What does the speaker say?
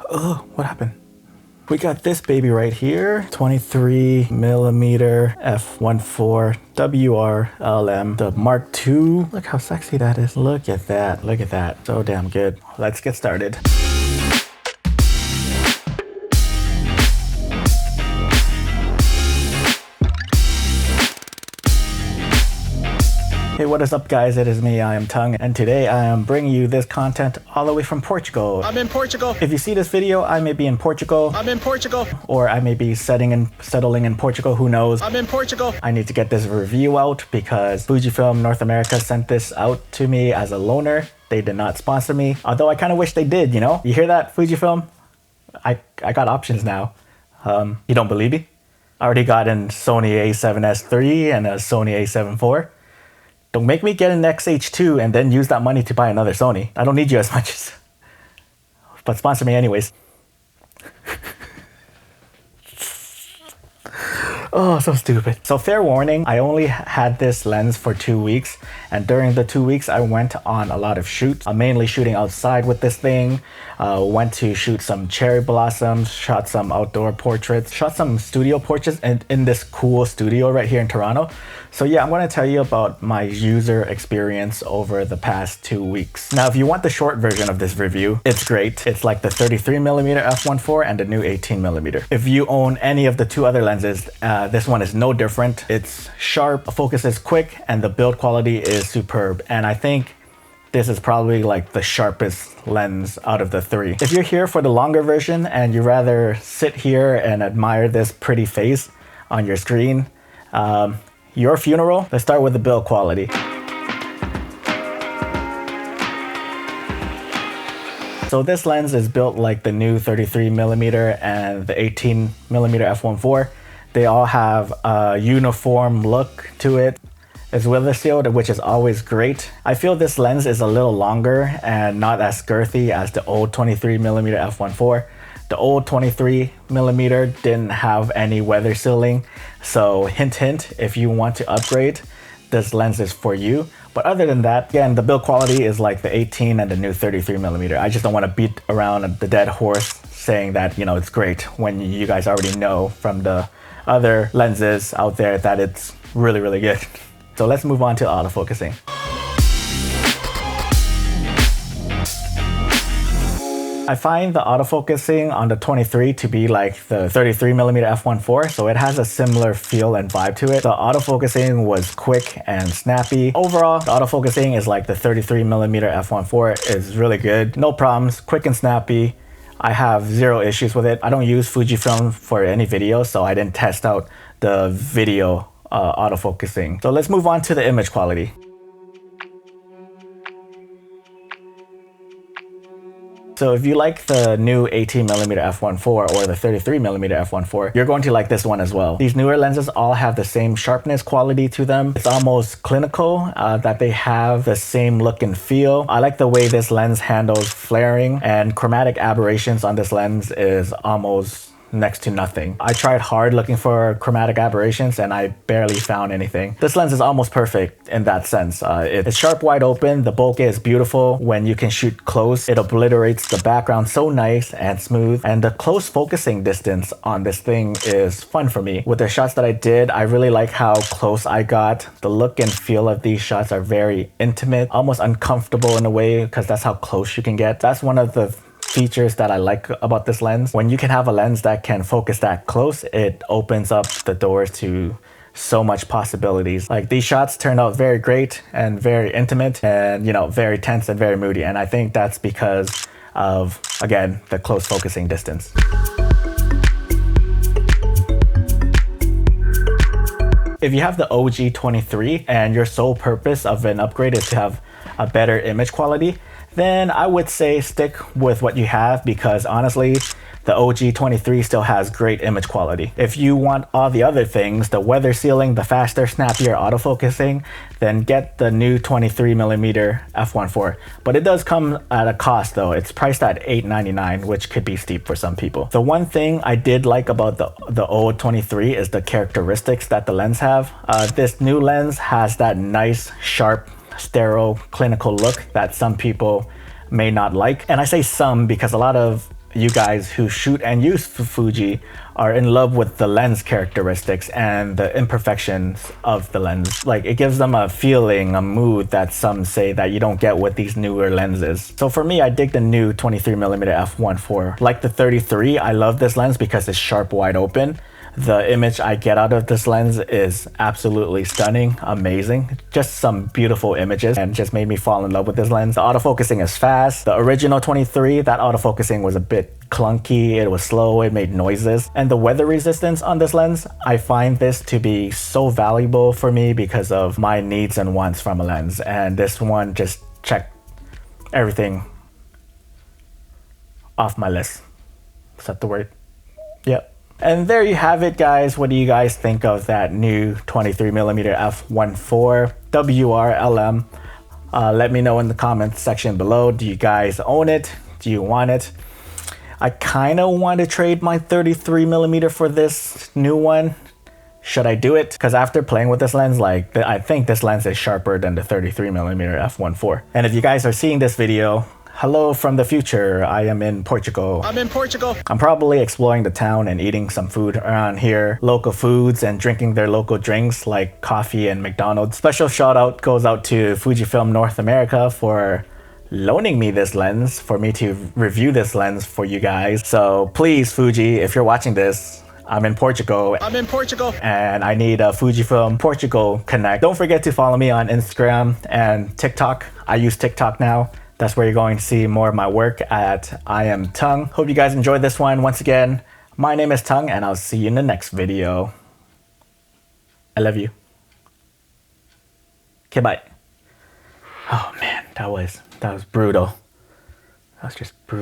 Oh, what happened? We got this baby right here, 23 millimeter F1.4 WR LM, the Mark II. Look how sexy that is. Look at that, look at that. So damn good. Let's get started. Hey, what is up guys? It is me, Iamtongue, and today I am bringing you this content all the way from Portugal. I'm in Portugal. If you see this video, I may be in Portugal. I'm in Portugal. Or I may be settling in Portugal, who knows? I'm in Portugal. I need to get this review out because Fujifilm North America sent this out to me as a loaner. They did not sponsor me, although I kind of wish they did, you know? You hear that, Fujifilm? I got options now. You don't believe me? I already got a Sony a7S III and a Sony a7 IV. Don't make me get an XH2 and then use that money to buy another Sony. I don't need you as much as... But sponsor me anyways. Oh, so stupid. So fair warning, I only had this lens for 2 weeks. And during the 2 weeks, I went on a lot of shoots. I'm mainly shooting outside with this thing. Went to shoot some cherry blossoms, shot some outdoor portraits, shot some studio portraits in this cool studio right here in Toronto. So yeah, I'm going to tell you about my user experience over the past 2 weeks. Now, if you want the short version of this review, it's great. It's like the 33mm f1.4 and the new 18mm. If you own any of the two other lenses, this one is no different. It's sharp, focus is quick, and the build quality is superb. And I think this is probably like the sharpest lens out of the three. If you're here for the longer version and you rather sit here and admire this pretty face on your screen, your funeral, let's start with the build quality. So this lens is built like the new 33mm and the 18mm f1.4. They all have a uniform look to it. It's weather sealed, which is always great. I feel this lens is a little longer and not as girthy as the old 23mm f1.4. The old 23mm didn't have any weather sealing. So hint, hint, if you want to upgrade, this lens is for you. But other than that, again, the build quality is like the 18 and the new 33mm. I just don't want to beat around the dead horse saying that, you know, it's great when you guys already know from the other lenses out there that it's really, really good. So let's move on to autofocusing. I find the autofocusing on the 23 to be like the 33mm f1.4, so it has a similar feel and vibe to it. The autofocusing was quick and snappy. Overall, the autofocusing is like the 33mm f1.4 is really good. No problems, quick and snappy. I have zero issues with it. I don't use Fujifilm for any videos, so I didn't test out the video autofocusing. So let's move on to the image quality. So if you like the new 18mm f1.4 or the 33mm f1.4, you're going to like this one as well. These newer lenses all have the same sharpness quality to them. It's almost clinical that they have the same look and feel. I like the way this lens handles flaring, and chromatic aberrations on this lens is almost next to nothing. I tried hard looking for chromatic aberrations and I barely found anything. This lens is almost perfect in that sense. It's sharp wide open, the bokeh is beautiful. When you can shoot close, it obliterates the background so nice and smooth, and the close focusing distance on this thing is fun for me. With the shots that I did, I really like how close I got. The look and feel of these shots are very intimate, almost uncomfortable in a way because that's how close you can get. That's one of the features that I like about this lens. When you can have a lens that can focus that close, it opens up the doors to so much possibilities. Like these shots turned out very great and very intimate and, you know, very tense and very moody. And I think that's because of, again, the close focusing distance. If you have the OG 23 and your sole purpose of an upgrade is to have a better image quality, then I would say stick with what you have, because honestly, the OG 23 still has great image quality. If you want all the other things, the weather sealing, the faster, snappier autofocusing, then get the new 23mm f1.4. But it does come at a cost though. It's priced at $899, which could be steep for some people. The one thing I did like about the old 23 is the characteristics that the lens have. This new lens has that nice, sharp, sterile, clinical look that some people may not like. And I say some because a lot of you guys who shoot and use Fuji are in love with the lens characteristics and the imperfections of the lens. Like, it gives them a feeling, a mood that some say that you don't get with these newer lenses. So for me, I dig the new 23mm f1.4. Like the 33, I love this lens because it's sharp wide open. The image I get out of this lens is absolutely stunning, amazing. Just some beautiful images and just made me fall in love with this lens. The autofocusing is fast. The original 23, that autofocusing was a bit clunky, it was slow, it made noises. And the weather resistance on this lens, I find this to be so valuable for me because of my needs and wants from a lens. And this one just checked everything off my list. Is that the word? Yep. And there you have it, guys. What do you guys think of that new 23mm f1.4 WR LM? Let me know in the comments section below. Do you guys own it? Do you want it? I kind of want to trade my 33mm for this new one. Should I do it? Because after playing with this lens, like, I think this lens is sharper than the 33mm f1.4. And if you guys are seeing this video, hello from the future. I am in Portugal. I'm in Portugal. I'm probably exploring the town and eating some food around here. Local foods and drinking their local drinks like coffee and McDonald's. Special shout out goes out to Fujifilm North America for loaning me this lens for me to review this lens for you guys. So please, Fuji, if you're watching this, I'm in Portugal. I'm in Portugal. And I need a Fujifilm Portugal Connect. Don't forget to follow me on Instagram and TikTok. I use TikTok now. That's where you're going to see more of my work at Iamtongue. Hope you guys enjoyed this one. Once again, my name is Tongue, and I'll see you in the next video. I love you. Okay, bye. Oh man, that was brutal. That was just brutal.